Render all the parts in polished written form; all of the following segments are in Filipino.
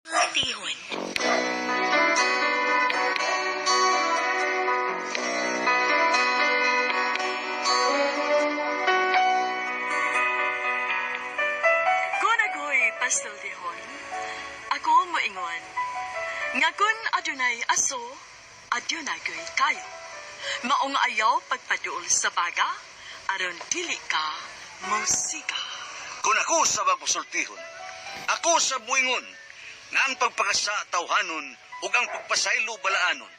Tihon. Kung ako'y pastel tihon, ako moingon. Nga kun adunay aso, adunay ko'y kayo. Maong ayaw pagpaduol sa baga, aron dili ka musika. Kung ako sa magpasultihon, ako sa buingon, nga ang pagpakasa tawhanon ug ang pagpasaylo balaanon.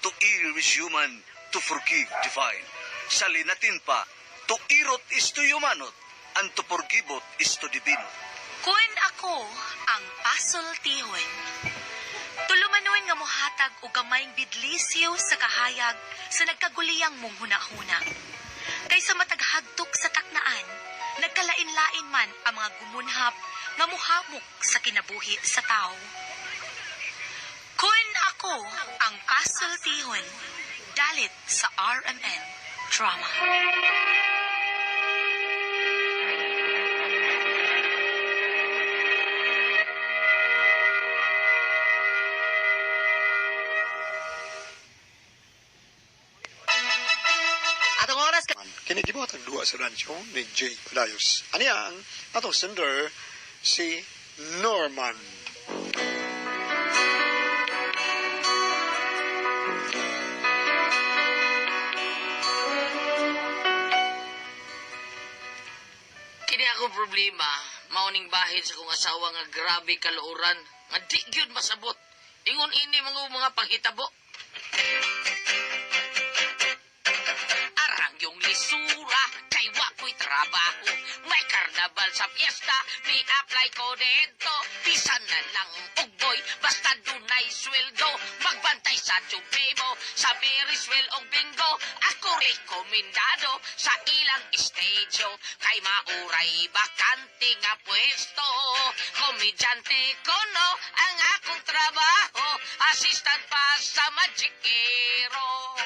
To err is human, to forgive divine. Sa linatin pa, to irot is to humanot, and to forgivot is to divino. Kun ako ang pasultihon. Tulumanon nga mohatag og gamayng bidlisyo sa kahayag sa nagkaguliyang mong hunahuna. Kaysa mataghagtok sa taknaan, nagkalain-lain man ang mga gumunhap nga muhamok sa kinabuhi sa tao. Kun ako ang pasultihon, dalit sa RMN Drama. Atong oras ka... Kini gibawat ang duwa sa rancho ni Jay Padayos. Ani ang atong sender si Norman. Kini ako problema, mauning bahin sa kong asawa nga grabe kaluoran, nga di gyud masabot. Ingon ini mga panghitabo. Arang yung lisura, kay wapoy trabaho. May karnabal sa piyesta, may apply ko dito. Bisan na lang ugboy, basta dunay sweldo. Magbantay sa tsubi mo, sa Beriswell o bingo. Ako rekomendado sa ilang stage. Kay mauray bakante nga pwesto. Komedyante ko no, ang akong trabaho. Assistant pa sa Magicero.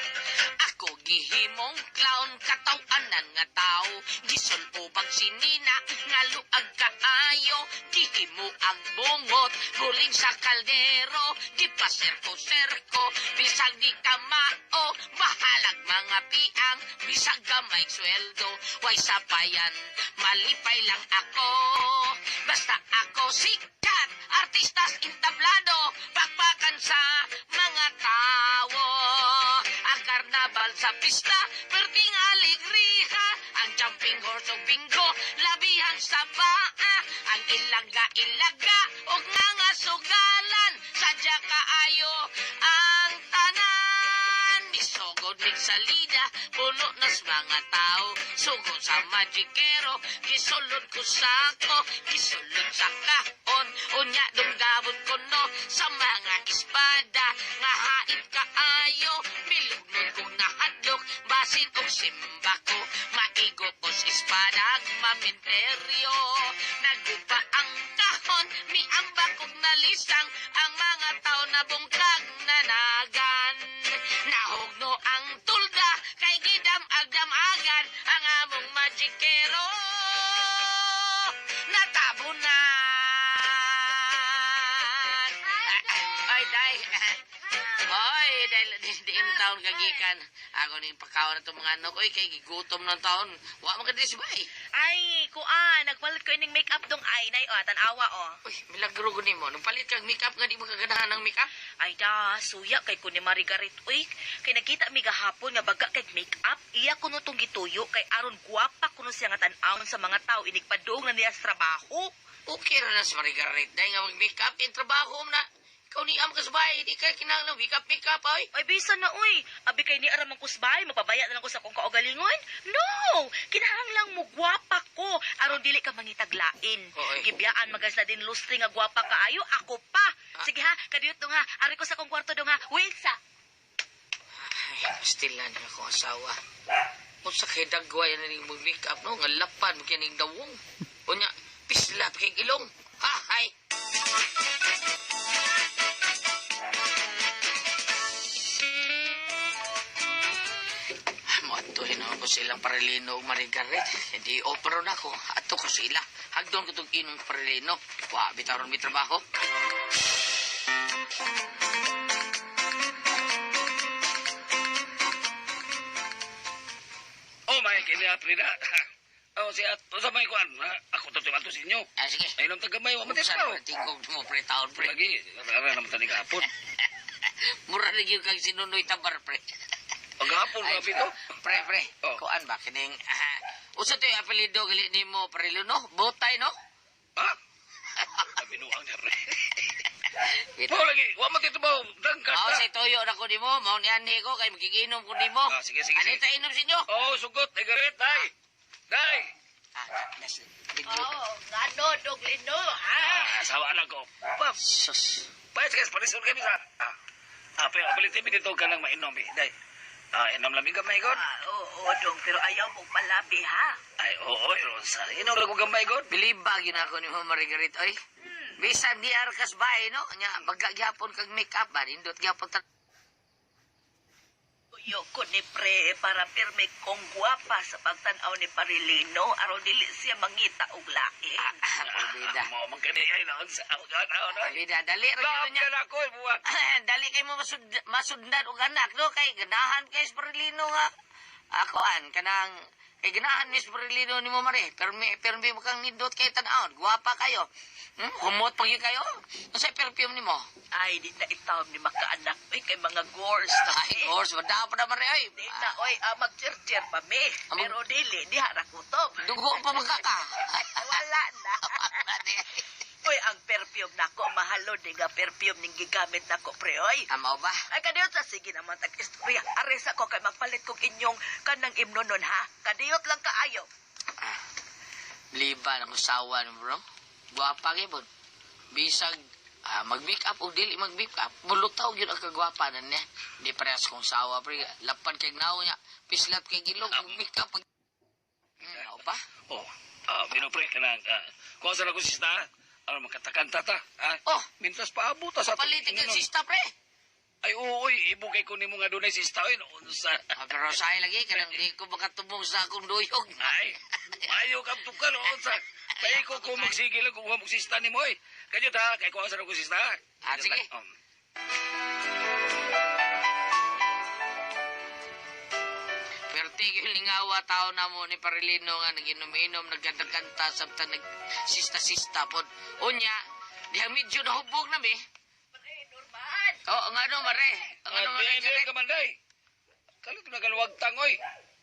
Ako gihimong clown, katawanan nga tao. Gisulubang sinina, nga luag kaayo. Gihimo ang bungot, guling sa kaldero. Gipaserko-serko, bisag di kamao. Bahalag mga piang, bisag gamay sweldo. Way sapayan, malipay lang ako. Basta ako sikat, artistas intablado. Bakbakan sa mga tao. Ang karnabal sa pista, perting aligriha. Ang jumping horse o bingo, labihan sa paa. Ang ilaga-ilaga, o nga sugalan. Sadya kaayo ang tanan. Misogod mig salida, puno nas mga tao. Sugod sa Magicero, gisulod ko sako. Gisulod sa kahon, unya dunggabon ko no. Sa mga espada, nga haid kaayo. Milugnod kong nahadlok, basin kong simba ko. Maigo ko sa espada, maminteryo. Naguba ang kahon, miamba kong nalisang. Ang mga tao na bungkag nanagan. Nahugno ang tulda, kay gidam-agdam-agan. Ang among Magicero, natabunan. Ay, day. Oy, dahil di taon kagikan. Ako ning pakaon na itong mga ano ko, kay gigutom ng taon. Wa mo ka din si bay. Ay, kuan, nagpalit ko ining make-up dong ay, nay, tanawa, Uy, milagro ko mo. Nung palit kang make-up nga, di mo kaganahan ng make-up? Ay da, suya kay ko ni Marigarit, uy. Kay nakita mi gahapon nga baga kay make-up, iya kuno tong gituyo kay aron guwapa kuno siya nga tan-awon sa mga tao inig padung na niya sa trabaho. Okay na si Margaret. Dahil nga mag-make-up, yung trabaho mo na. Ikaw ni am kasbay, di ka kinahanglan make-up, ay. Ay, bisan na, uy. Abi kay ni aram ang kusbay, mapabaya na lang ko sa kong kaugalingon. No! Kinahanglang mo gwapa ko, aron dili ka mangitaglain. Oy. Gibiyaan magas na din lustri nga gwapa kaayo, ako pa. Sige ha, kadiyot dong ha. Ari ko sa kong kwarto dong ha. Wait sa. Ay, pastilan na akong asawa. Kung sa kay dagway na rin mag-make-up, no? Nga lapan, makinig dawong. O niya, pisla, kay ilong. Ha, hay. Matuhin naman ko silang paralino o Marigaret. Hindi opero na ako. Ato ko sila. Hagdon ko itong inong paralino. Wa, bitaron may trabaho. Prida. Oh, siya, sa may kuan. Ako to tumato sa inyo. Ah, sige. Ay, nang tagamay, wa Kung matis saan pa. mo tingkog mo, pre, taon, pre. Lagi, ara naman tani kahapon. Mura na yun kang sinunoy tabar, pre. Paghapon Ay, gabi to. pre. Oh. Kuan ba, kining... usa to yung apelido gali ni mo, pre, no? Botay, no? Ha? Binuang niya, pre. Ito. Oh, lagi, wa matito ba? Dangkas Ako na. sa tuyo na ko ni mo, mao ni anhi ko, kay magiginom ko ni mo. Ah, sige. Ano ito inom sa inyo? Oh, sugot, ay garit, day. Day. Yes. Ngano, Doglino, ha? Sawa lang ko. Pap, Sus. payat guys, palisun kami sa... pero palitin mi dito ka lang mainom, eh. Day. Inom lamig gamay, God. Oo, Dong, pero ayaw mong palabi, ha? Ay, oo, Rosa. Inom lang ko gamay, God. Bilibag yun ako ni mo, Margaret, oy. Bisan di arkas bahay, no? Nya, magagyapon kag make-up ba? Indot gyapon ta... Kuyo ko ni Pre, para pirme kong guwapa sa pagtanaw ni Parilino, araw dili siya mangita og lain. Pabida. Mo magkaniyay na sa ako ganaw, no? Pabida, dali rin Laam yun niya. ka na ko, buwan. Dali kay mo masudnan og anak, no? Kay ganahan kay Spirulino nga. Akoan, kanang... Kay ganahan ni Spirulino ni mo, Mare. Permi mo kang nindot kay tanaw. Guwapa kayo. Humot pag yun kayo. Ano sa perfume ni mo? Ay, di na itawag ni makaanak, oy, kay mga gores na Ay, course, wala pa na, Mare, ay. Di na, oy, mag-cheer-cheer pa mi. Pero dili, di harakutob. Dugo pa magkaka. Wala na. Oy, ang perfume nako mahalo di nga perfume ning gigamit nako pre oy. Amaw ba? Ay kadiyot sa sige naman tag istorya. Ares ako kay magpalit kog inyong kanang imnonon ha. Kadiyot lang kaayo. Liba ng usawa no, bro. Guwapa kay bon. Bisag mag-make up o dili mag-make up. Mulutaw yun ang kagwapa na niya. Di parehas kong sawa, pre. Lapan kay gnaw niya. Pislat kay gilog. Mag-make up. Ano ba? Oh, pinupre ka na. Kung saan ako sista, makatakanta ta. Oh, Mintas paabot ta sa... palitin kang sista, pre. Ay, uy, ibugay ko ni mo nga doon ay sista. Ay, noon sa... Pero say lagi, kanang di ko makatubong sa akong duyog. Ay, ayaw kang tukal, noon sa... Kaya ko kung magsigil lang kung huwag sista ni mo, eh. Kanya ta, kaya kung saan ako sista. Sige. Pero tigil lingawa tao na mo ni Parilino nga naginom-inom, nagkanta-kanta, sabta nagsista-sista po. Unya, diha medyo nahubog na mi. Norman. Oo, nga no, Mare. Ang ano nga Hindi Janet? ka manday. Kalit na kaluwag tangoy.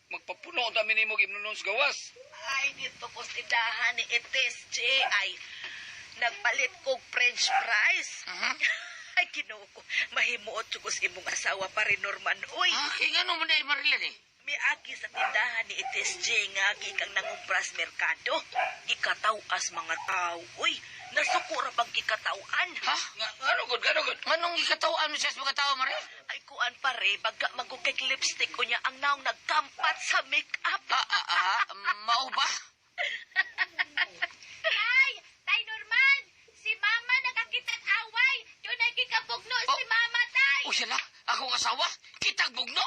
Magpapuno ang dami ni mo gimnunong sa gawas. Ay dito ko tindahan ni Etes J ay nagpalit kog French fries. Ay ginoo ko. Mahimuot jugos imong asawa pa rin Norman. Uy. Nga no, mo na Marilyn eh. May agi sa tindahan ni Itis J nga gikang nangumpras merkado. Gikatawas mga tao. Uy, nasukura bang gikatauan? Ha? Ano good, ano good? Anong ikatawaan mo siya sa mga tao, Mare? Ay kuan pare, baga magukay lipstick ko niya ang naong nagkampat sa make-up. Mao ba? Tay! Tay Norman! Si Mama nakakitang away! Doon ay gikabugno si Mama, Tay! O sila, akong asawa, kitang bugno.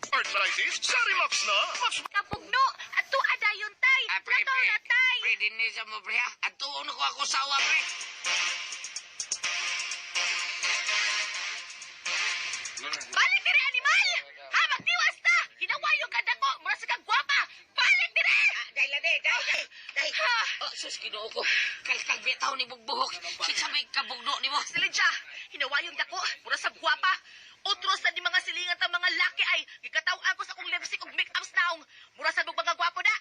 Arthritis? Sa Relax na? Mas Kabugno! Ato adayon, Tay! Pre, Lakaw na, Tay! Pre, dinis mo, pre, ha? At tuon ko ako asawa, pre. Balik dire, animal! Ha, magtiwas ta! Hinawayo ka dako! Mura sa kagwapa! Balik dire! Day. Oh, sus, ginoo ko. Kalkag bitaw ni bugbuhok. Sabay kabugno ni mo. Silidya, hinawayong dako, mura sa gwapa. Otros na di mga silingan ta mga laki ay gikatawaan ko sa kong lipstick ug make-ups naong. Mura sa mga gwapo da.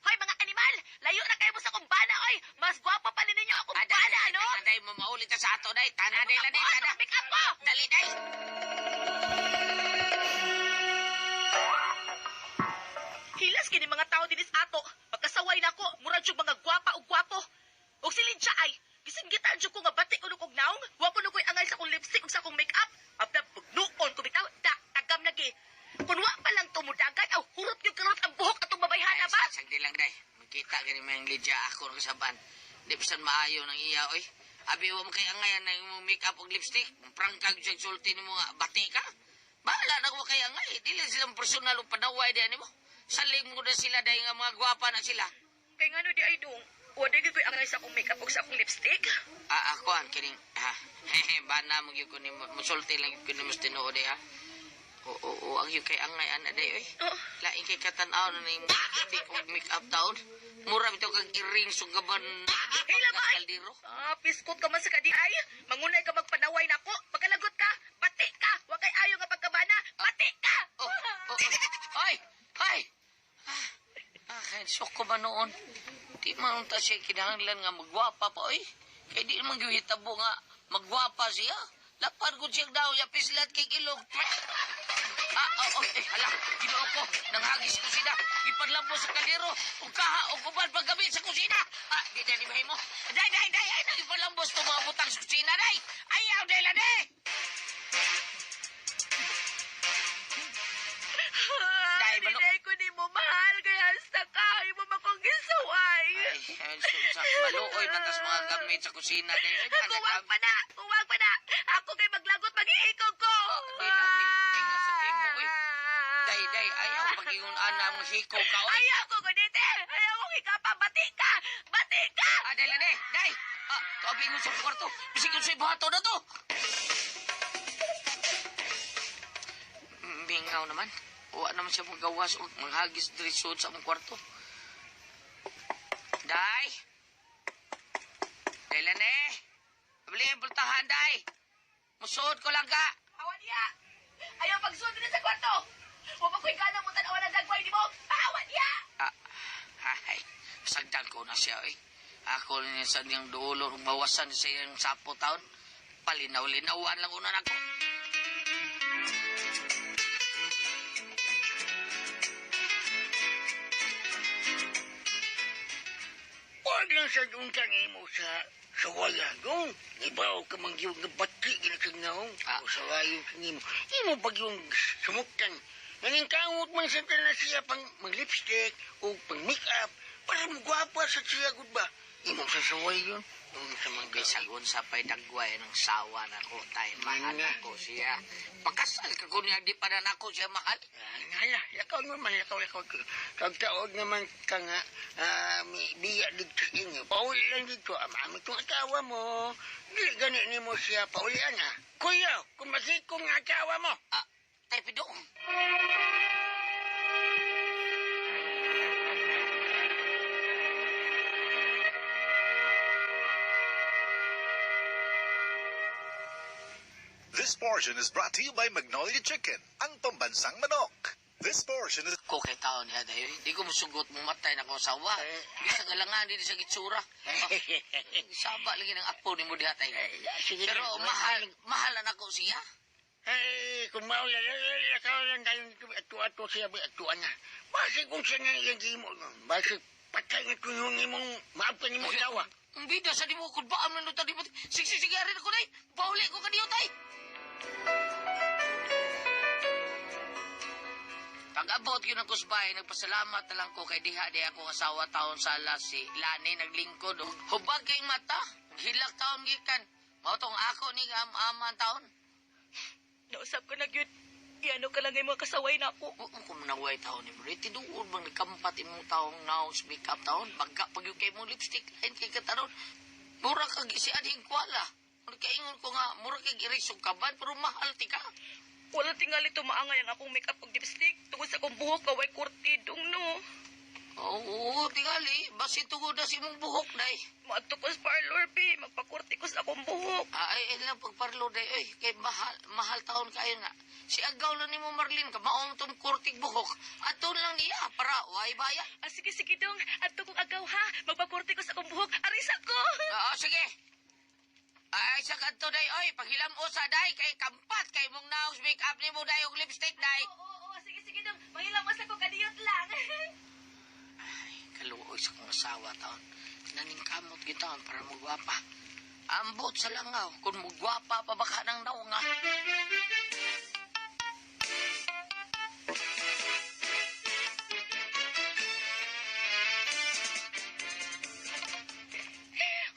Hoy mga animal, layo na kayo mo sa kong bana oy. Mas gwapo pa ninyo akong bana, no? Day, mamaulit sa ato, day. Tana, day, la, day, Ako, tana. sa make-up ko! Dali, day. Hilas kini mga tao dinis ato. Pagkasaway nako, mura jud mga gwapa ug gwapo. Ug silidya ay gisinggitan jud ko nga bati ko kog naong. Wa ko nukoy angal sa kong lipstick ug sa kong make-up. Apda pugnuon ko bitaw, tagam lagi. Kun wa pa lang tumudagay aw hurot yung karot ang buhok atong babayhana ba? Sagdi lang, day. Magkita gani mga Lydia ako ng saban. Di pasan maayo ng iya, oy. Abi, wa mo kay angayan na yung make-up ug lipstick. Prangkag siya sulti ni mo nga, bati ka. Bahala na ko kay angay. Dili silang personal o panaway din mo. Saling mo na sila dahil nga mga gwapa na sila. Kay ngano di ay dong, Wala gyud ko'y angay sa akong makeup ug sa akong lipstick. Ako ang kining, bana mo gyud ko ni musulti lang gyud ko ni mas tinuod ha. Oo, ang yung kay angay ana day oy. Oh. Lain kay katanaw na ning di ko make up taon. Mura bitaw kag earring sugaban. Hila ba? Kaldero. Piskot ka man sa kadi ay. Mangunay ka magpanaway nako. Pagkalagot ka, bati ka. Wa kay ayo nga pagkabana, bati ka. Oh. Ay! Kaya sok ko ba noon? Di man ta siya kinahanglan nga magwapa pa oy. Kay di man gyud hitabo nga magwapa siya. Lapad ko siya daw ya pislat kay ilog. Hala, ginoo ko, nanghagis ko sila. Ipadlambo sa kaldero, ug kaha og uban paggabi sa kusina. Di na ni mahimo. Day, ay nang ipadlambos to mga butang sa kusina, day. Ayaw, day, lade. Day, malo. Hindi ko ni mo mahal. Kaya hasta ka. Imo ba kong gisaway? Ay, sunsa, maluoy man tas mga gamit sa kusina, day. Kuwag pa na. Ako kay maglagot, mag-iikog ko. Di na sabihin mo, uy. Day, ayaw, pag-ingon ana mo hikaw ka, oy. Ayaw ko, Gunite. Ayaw ko ikapa. Bati ka. Day, lade, day. Kaabing mo sa kwarto. Bisig yun sa'y bahato na to. Bingaw naman. Uwa naman siya magawas o maghagis dresod sa among kwarto. Day! Day, lane! Pabili ang bultahan, day! Musuod ko lang ka! Awan niya. Ayaw pagsunod na sa kwarto. Huwag pa ko'y ganang mo tanawa ng dagway ni mo. Awan niya. Ay, sagdan ko na siya, eh. Ako rin sa niyang dulo, mawasan sa iyang sapo taon. Palinaw-linawan lang unan ako. Huwag lang sa untang imo sa wayagong. Ibaw ka mangyong nga bati gina sa naong. O sa wayong sa imo. Imo pag yung sumuktan. Naningkamot man sa na siya pang mag-lipstick o pang make-up para magwapa sa siya, good ba? Imo sa saway yun. Sa mga Bisagon sa pay dagway ng sawa na ko, tay. Mahal ako siya. Pagkasal ka ko niya, di pa na ako siya mahal. Hala, lakaw naman, lakaw. Kagtaod naman ka nga, may biya dito sa inyo. Pauli lang dito, amami itong asawa mo. Dili gani ni mo siya, paulian ha. Kuya, kung masikong nga asawa mo. Tay, pidong. This portion is brought to you by Magnolia Chicken, ang pambansang manok. This portion is... Ko kay tao niya dayo. Di ko musugot mo matay na ko sawa. Di sa galangan, di sa gitsura. Saba lagi ng apo ni mo diha tay. Pero mahal na ko siya. Ay, kung maula, lakaw lang tayo ato siya, atuan niya. Basi kung siya nga yung gimo, basi patay nga kung yung imong maapin ni mo asawa. Ang bida sa di mo kudbaan mo nito di mo. Siksigarin ako day. Pauli ko kaniyo tay. Pag-abot yun ang kusbay, nagpasalamat na lang ko kay diha di ako asawa taon sa alas si Lani naglingkod. Hubag kay mata, hilak taon gikan. Mautong ako ni aman taon. Nausap ko na yun. Iano ka lang ay mga kasaway na ako. Oo kung manaway taon ni mo. Tinuod bang nagkampat imong taong naos make-up taon. Bagga pag yung kay mong lipstick, lain kay kataron. Mura kag isiading kwala. Kaingon ko nga, mura kay irisog kaban, pero mahal ti ka. Wala tingali tumaangay ang akong makeup ug lipstick. Tungod sa akong buhok, kaway kurtidong no. Oo, tingali. Basi tugod na si mong buhok, day. Maadto ko sa parlor, Pi. Magpakurti ko sa akong buhok. Ay, lang pagparlo, day. Ay, kay mahal taon kayo nga. Si agaw lang ni mo, Marlene, ka maong itong kurtig buhok. At doon lang niya, para way baya. Sige, dong. Adto kong agaw, ha. Magpakurti ko sa akong buhok. Aris ako. Sige. Ay, sa kanto, day. Oy, paghilam o sa day, kay kampat, kay mong naong make-up ni mo, day, og lipstick, day. Oo. Sige, dong. Manghilamos ako, kadiyot lang. Kaluoy sa kong asawa taon. Naningkamot gitaon para magwapa. Ambot sa langaw, kung magwapa pa baka ng naunga.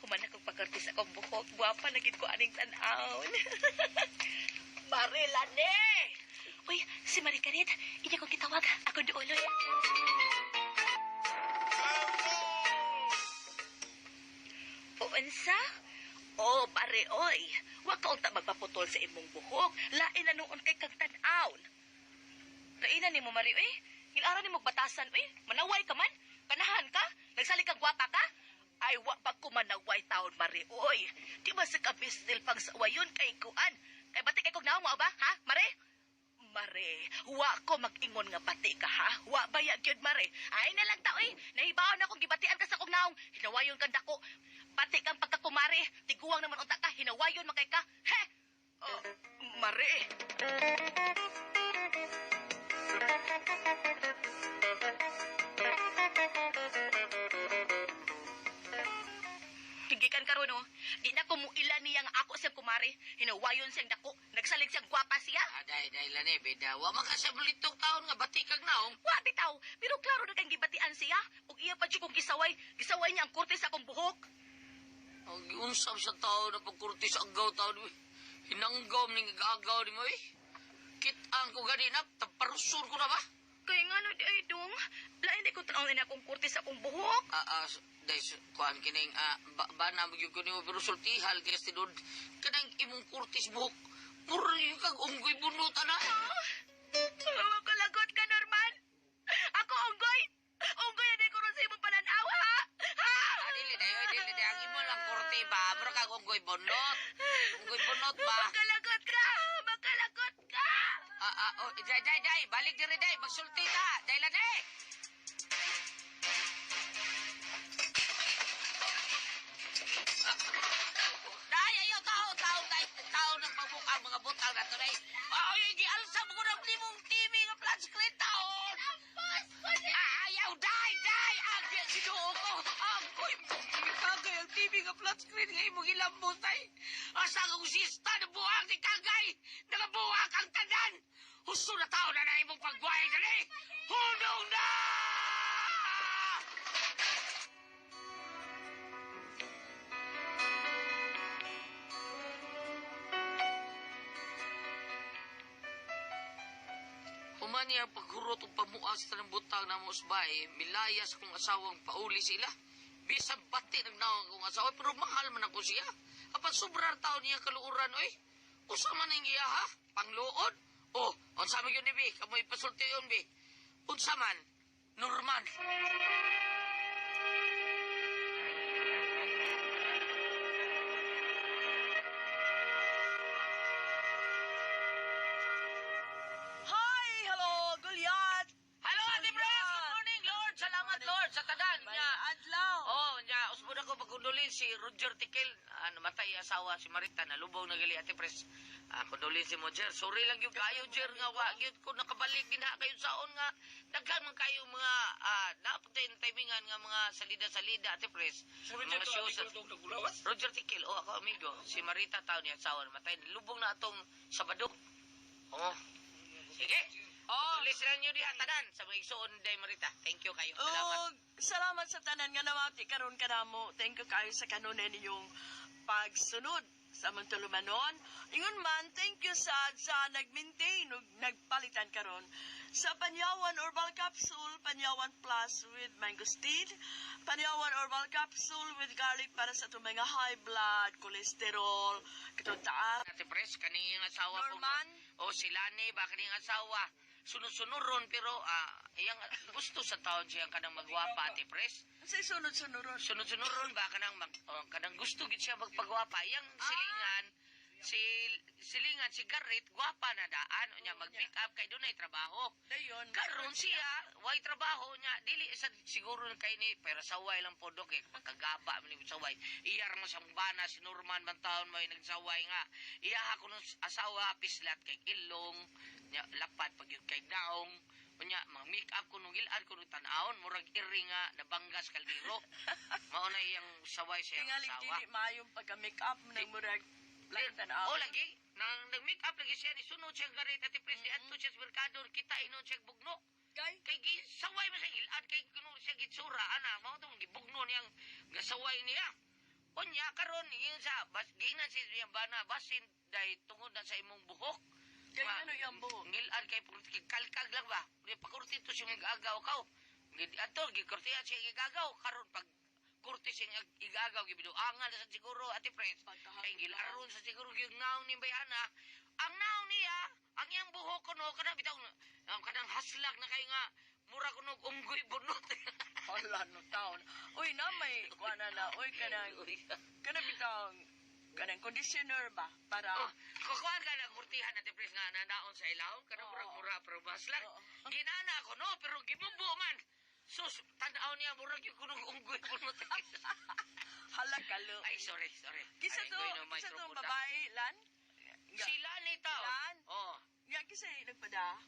Human akong pagkarti sa akong buhok. Buwapa na gid ko aning tan-aon. Marilane! Uy, si Maricaret. Iya ko kitawag. Ako duoloy. Unsa? Oh, pare, oy. Wa ka unta magpaputol sa imong buhok. Lain na noon kay kag tan-aon. Lainan ni mo, Mari, oy. Gilaran ni mo batasan, oy. Manaway ka man. Kanahan ka. Nagsali kag gwapa ka. Ay, wa pa ko manaway taon, Mari, oy. Di ba sa kabistil pang sawayon kay kuan? Kay bati kay kog naong mo ba, ha, Mari? Mare, wa ko mag-ingon nga bati ka, ha? Wa baya gyud, Mare. Ay na lang ta, oy. Nahibaw na akong gibatian ka sa kog naong. Hinawayon kang dako. Pati kang pagkakumare. Tiguang naman unta ka. Hinawayon makay ka. He! Oh, Mare. Higikan karon no. Di na ko muila niya nga ako siyang kumare. Hinawayon siyang dako. Nagsalig siyang gwapa siya. Dahil lang beda. Wa makasablitong taon nga bati kag naong. Wa bitaw, pero klaro na kang gibatian siya. Ug iya pa jud kong gisaway. Gisaway niya ang kurte sa akong buhok. Ang giunsam sa tao na pagkurti sa agaw tao ni. Hinanggom ning agaw ni mo eh. Kitang ko ganina, taparusur ko na ba? Kaya nga no, di ay dong. Lain di ko tanong na akong kurte sa akong buhok. Dahil kuhan kining, ba na magyug ko ni mo, pero sultihal, kaya tinod, kanang imong kurtis buhok, puri kag unggoy bunutan na. Huwag ko lagot ka, Norman. Ako unggoy. Unggoy na di ko rin sa imong pananaw, ha? Ha? Dili, ang imo lang kurti ba, pero kag unggoy bunot. Unggoy bunot ba? Magkalagot ka. Magkalagot ka. Day, balik diri, day, magsulti ta, dahil lang eh. Day, ayaw, tao ng pagbuka ang mga butang na to, day. Ay, gialsa mo ko ng limong TV nga flat screen, taon. Ayaw, day, agya, sinuo ko. Agoy, kagay ang TV nga flat screen nga imong ilambot, day. Asa kong sista na buhang ni kagay, nagabuhak ang tanan. Husto na tao na imong pagbuhay, dali. Hunong na! Humani ang paghurot o pamuas sa tanang butang na mo usbay, milayas kong asawang pauli sila. Bisang bati ng naong kong asawa, pero mahal man ako siya. Apan sobrar tao niya kaluuran, oy. Usa man ang iya, ha? Pangluod? Oh, unsa man yun ni Bi? Kamoy pasulti yun, Bi. Unsa man? Norman. Hi! Hello, Goliath! Hello, Ate Bres! Good morning, Lord! Salamat, Lord, sa tanan. Nya, Adlaw! oh, nya, usbon ako pagkundulin si Roger Tikel. Namatay asawa si Marita, nalubog na gali, Ate Bres. Kundulin si mo, Jer. Sorry lang yung kayo, Jer, nga wa. Yun ko nakabalik din ha kayo saon nga. Daghan man kayo mga, napatin timingan nga mga salida-salida, Ate Pres. Mga shows. Roger Tikel, oh, ako amigo. Si Marita taon niya asawa, namatay. Lubog na atong Sabado. Oh. Sige. Oh, listenan nyo diha tanan sa mga igsoon day Marita. Thank you kayo. Salamat. Oh, salamat sa tanan nga namati karon kanamo. Thank you kayo sa kanunen ninyong pagsunod sa among tulumanon. Ingon man, thank you sa nag-maintain ug nagpalitan karon sa Panyawan Herbal Capsule, Panyawan Plus with mangosteen, Panyawan Herbal Capsule with garlic para sa itong mga high blood, cholesterol, katong taas. Ate Pres, kaning asawa Norman? po. O si Lani ba kaning asawa? Sunod-sunod ron pero iyang gusto sa taon siyang kanang magwapa, Ate Pres. Sa sunod-sunod ron. Sunod-sunod ron ba kanang gusto gid siya magpagwapa. Iyang silingan si Garrett gwapa na daan unya mag-pick up kay dunay trabaho. Dayon. Karon siya way trabaho nya dili sa siguro kay ni pero saway lang podok eh pagkagaba man ni saway. Iyar mo sa bana si Norman man taon may nagsaway nga. Iya ko nung asawa pislat kay ilong nya lapad pag yun kay daong unya mga make up ko nung ilad ko nung tan-aon murag iri nga nabanggas kaldero. Mao na iyang saway siya Tingali asawa. dili mayong pagka-make up ng murag Oh, lagi. Nag-make up lagi siya. Sunod siya garit at ipres di ato siya sa merkado. Kita inon siya bugno. Kay? Kay saway mo sa ilad. Kay kuno siya gitsura. Ana, mga itong gibugno niyang gasaway niya. Unya, karon yun sa, ginan siya bana, basin, dahil tungod na sa imong buhok. Kay ano yung buhok? Ngilad kay kalkag lang ba? Pakurti to siya mag-agaw ka. Ato, gikurtihan siya gigagaw. Karon pag kurtis yung igagaw gibiduangan sa siguro ati pres. Ay gilaron sa siguro gyud naong ni bayana. Ang naong niya, ang iyang buhok kuno kada bitaw kanang haslag na kay nga mura kuno unggoy bunot. Hala no taon. Uy, na may kuana na. Uy, kanang bitang kanang conditioner ba para Oh, kukuhan ka na kurtihan natin pres nga nanaon sa ilaw. Kanang mura pero baslan. Oo. Ginana ko no, pero gimumbo man. Sus, tanaw niya mura yung kunong unggoy bunot. halakalo. Ay, sorry. Kisa Ay, to, unggoy no, may kisa to trupunda. babae, Lan? Sila ni tao. Lan? Oh. Yan kisa nagpada.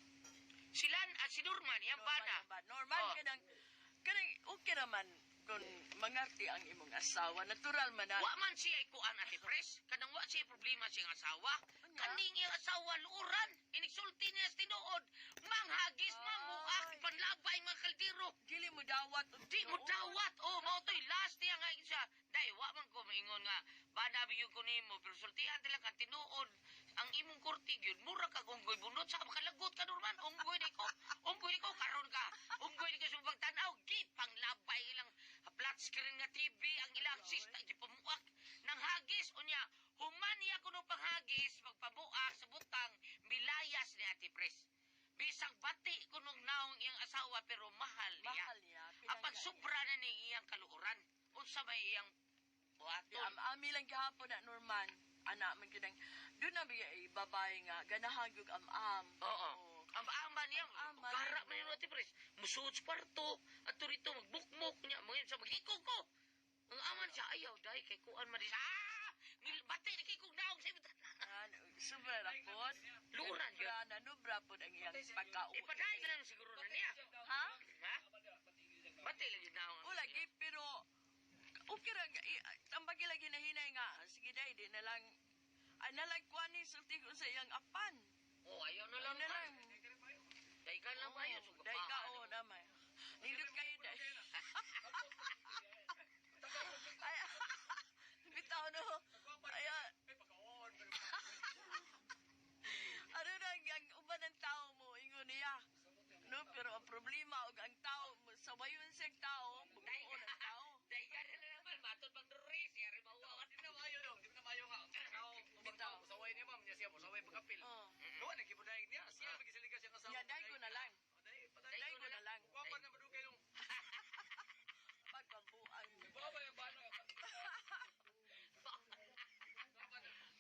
Sila at si Norman, yung bana. Normal, Oh. kanang okay naman kung mangarti ang imong asawa. Natural man na. Wa man siya ikuan ati pres. Kanang wa siya problema siyang asawa. Anya? Kaning iyang asawa luuran. Inisulti niya sa tinuod. Manghagis, mamuak, Ay. panlabay mga kaldero. Dili mo dawat. Di mo dawat. Oh, mao to'y last niya nga siya. Dahil wa man ko maingon nga. Banabi yun ko nimo. Pero sultihan talaga ang tinuod. Ang imong kurtig yun. Mura ka unggoy bunot. Sa makalagot ka Norman. Unggoy di ko. Unggoy di ko. Karon ka. Unggoy di ko sa pagtanaw. Gipang labay ilang flat screen nga TV. Ang ilang sista. Di pamuak. Nang hagis. Unya. Human niya kuno panghagis. Pagpabuak sa butang. Milayas ni Ate Pres. Bisang bati kunong naong iyang asawa pero mahal niya. Mahal niya. Apag sobra na ni iyang kaluuran. Unsa may iyang buhaton. Ami lang gihapon na Norman. Anak man kinang doon na bigay babae nga ganahan yung am-am. Oo. Ang ama niya, Ama. gara man yun Ate Pres. Musuot sa kwarto. At turito, magbukmok niya. Mga sa mag-ikog ko. Ang aman siya, ayaw, dahil kay kuan man siya. Bati na kay kong naong sa ibutan. Sobra rapod. Luuran yun. Sobra na nubra po ang iyang pagkaon. Ipadahay ka lang siguro na niya. Ha? Ha? Bati lang yun naong. O lagi, pero okay ra tambagi lagi na hinay nga. Sige dai, di na lang nalagkuan ni sulti ko sa iyang apan. Oh, ayaw na Ano lang. na lang. Dahil ka lang ba yun? Dai ka o naman. Nindot kayo dai. Ay, bitaw no. Ay, ano na ang uban ng tao mo, ingon niya. No, pero ang problema, og ang tao, sabayon siyang tao, bubuo ng tao. Dahil ka na naman, matod pang Doris. Yari mawawan. Di na mayo dong, di na mayo nga. Bitaw. Musaway niya ma'am, niya siya musaway pagkapil. Oh. Doon, nagkibunayag niya. Siya, magkisaliga siya kasama. Ya, dai ko na lang. Dai ko na lang. Wapa na madugay yung... Pagpabuan. Baba yung bano.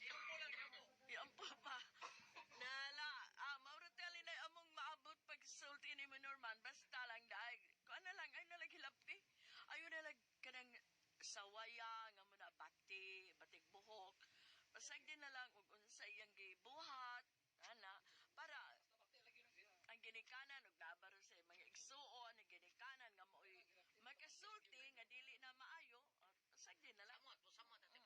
Yung po lang, yung po. Yan po pa. Nala, mauratali na among maabot pag-sulti ni mo Norman. Basta lang dahil. Kung ano lang, ay nalaghilapti. Ayun nalag kanang sawaya, nga mo na batik buhok. Pasag din na lang, ug unsa iyang gibuhat. Ana, para ang ginikanan, ug nabaro sa mga igsuon, ang ginikanan, nga mo'y makasulti, nga dili na maayo. Pasag din na lang. Samot, Ate